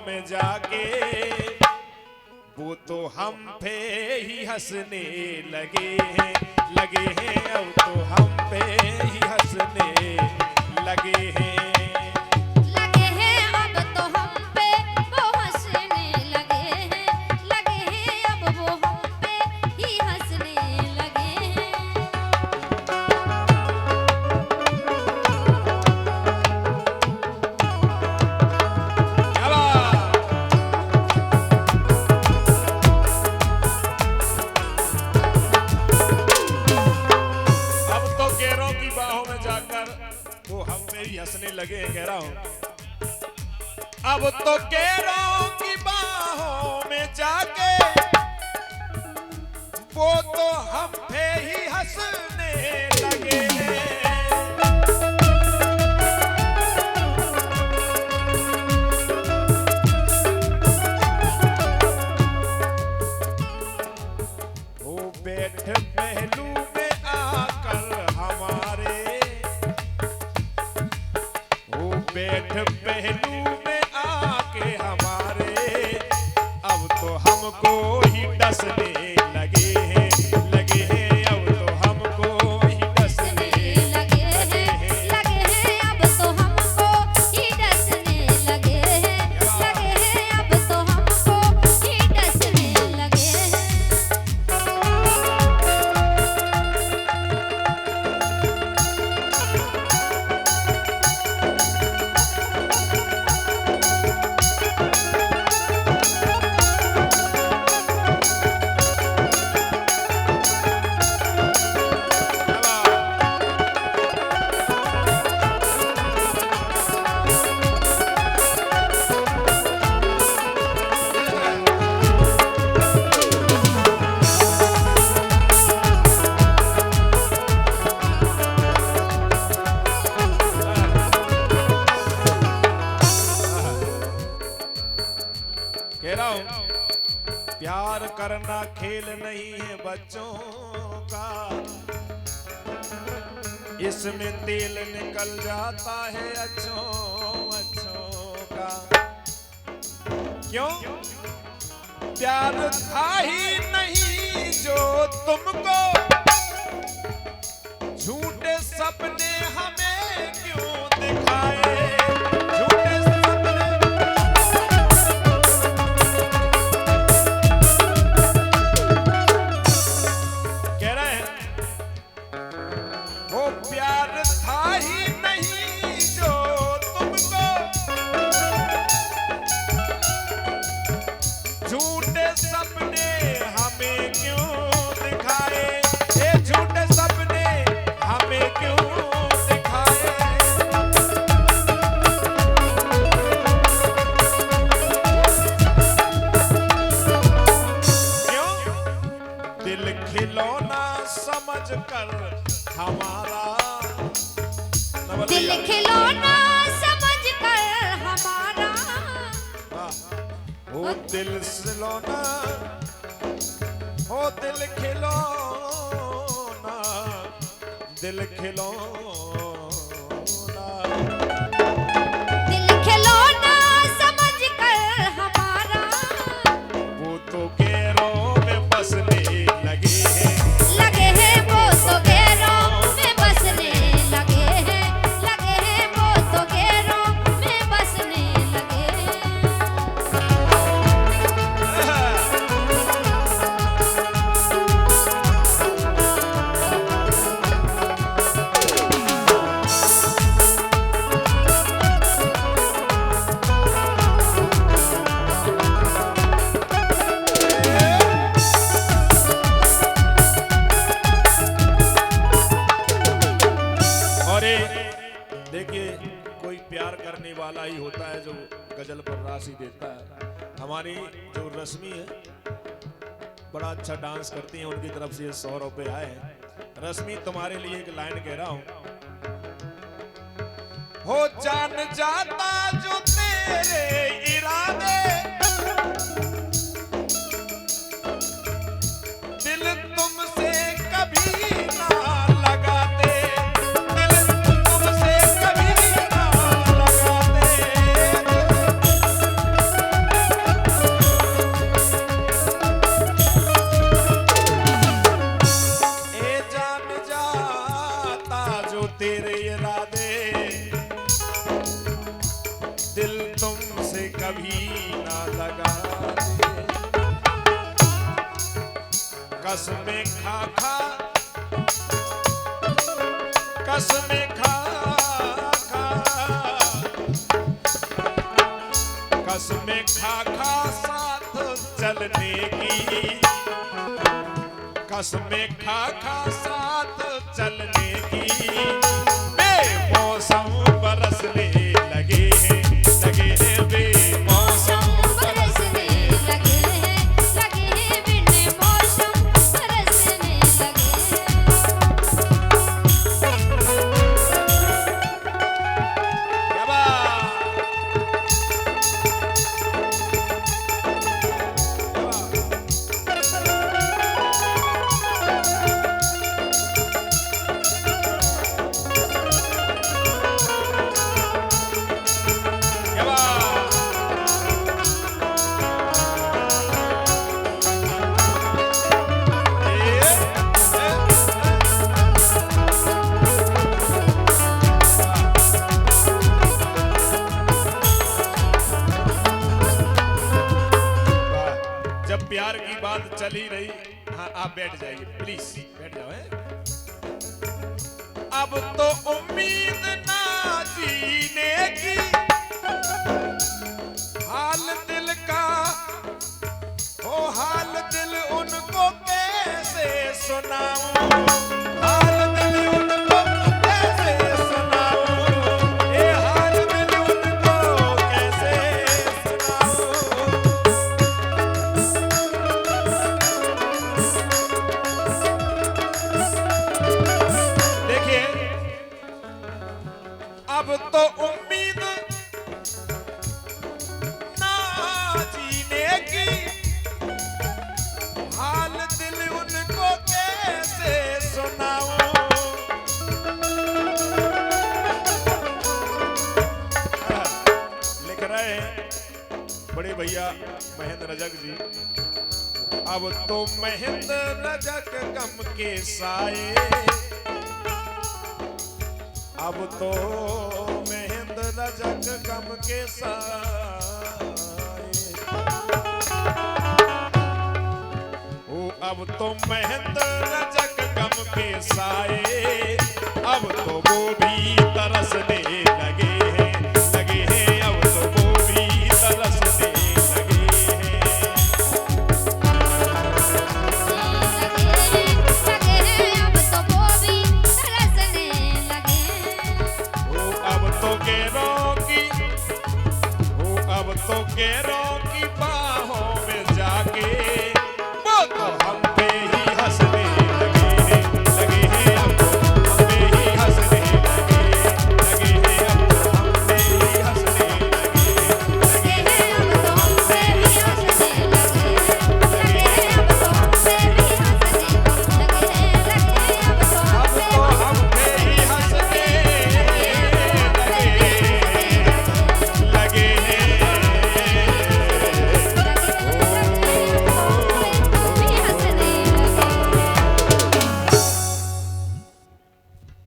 में जाके वो तो हम पे ही हंसने लगे हैं अब तो हम पे ही हंसने लगे हैं अब तो हम पे वो हंसने लगे हैं अब वो हम पे ही हंसने लगे हैं। वो हम पे ही हंसने लगे कह रहा हूं। अब तो केरों की बाहों में जाके वो तो हम पे ही हंसने लगे हैं। वो बैठ पहलू में आकर हमारे बैठ पहलू में आके हमारे अब तो हमको ही डसने लगे हैं अब तो हमको ही डसने लगे हैं अब तो हमको ही डसने लगे हैं अब तो हमको ही डसने लगे हैं। कह रहा हूं प्यार करना खेल नहीं है बच्चों का, इसमें तेल निकल जाता है अच्छों का। क्यों? प्यार था ही नहीं जो तुमको, झूठे सपने हमें क्यों दिखाए, झूठे सपने। कह रहे हैं वो प्यार था ही नहीं जो तुमको, झूठे सपने हमें क्यों दिखाए, ये झूठे सपने हमें क्यों दिखाए। क्यों? दिल खिलौना समझ कर हमारा, दिल खिलौना समझ कर हमारा, वो दिल खिलौना, ओ दिल खिलौना, दिल खिलौना, दिल खिलौना समझ कर हमारा, वो तो गैरों में बसने लगे हैं वो तो गैरों में बसने लगे हैं वो तो गैरों में बसने लगे हैं। देखिए कोई प्यार करने वाला ही होता है जो गजल पर राशि देता है। हमारी जो रश्मि है बड़ा अच्छा डांस करती है, उनकी तरफ से 100 रुपए आए हैं। रश्मि तुम्हारे लिए एक लाइन कह रहा हूं। हो जान जाता जो तेरे इरादे, दिल तुमसे कभी ना लगाते, दिल तुमसे कभी ना लगाते। से कभी ना लगा दे। कसमें खा खा, कसमें खा खा, कसमें खा खा साथ चलने की, कसमें खा खा साथ चलने की, बेमौसम बरसने लगे हैं बेमौसम बरसने लगे हैं बिन मौसम बरसने लगे क्या बात। जब प्यार की बात चली रही, हाँ आप बैठ जाइए प्लीज, बैठ जाओ। अब तो उम्मीद ना जीने की, हाल दिल का ओ हाल दिल उनको कैसे सुनाऊं, हाल दिल उनको कैसे सुनाऊं, ये हाल दिल उनको कैसे सुनाऊं। अब तो उम्मीद ना जीने की, हाल दिल उनको कैसे सुनाऊं। लिख रहे हैं बड़े भैया महेंद्र रजक जी। अब तो महेंद्र रजक गम के साए, अब तो महेंद्र रजक गम के साए, ओ अब तो महेंद्र रजक गम के साए, अब तो वो भी तरसने लगे हैं अब तो वो भी तरसने लगे हैं। अब तो वो भी तरसने लगे ओ अब तो गैरों की, ओ अब तो गैरों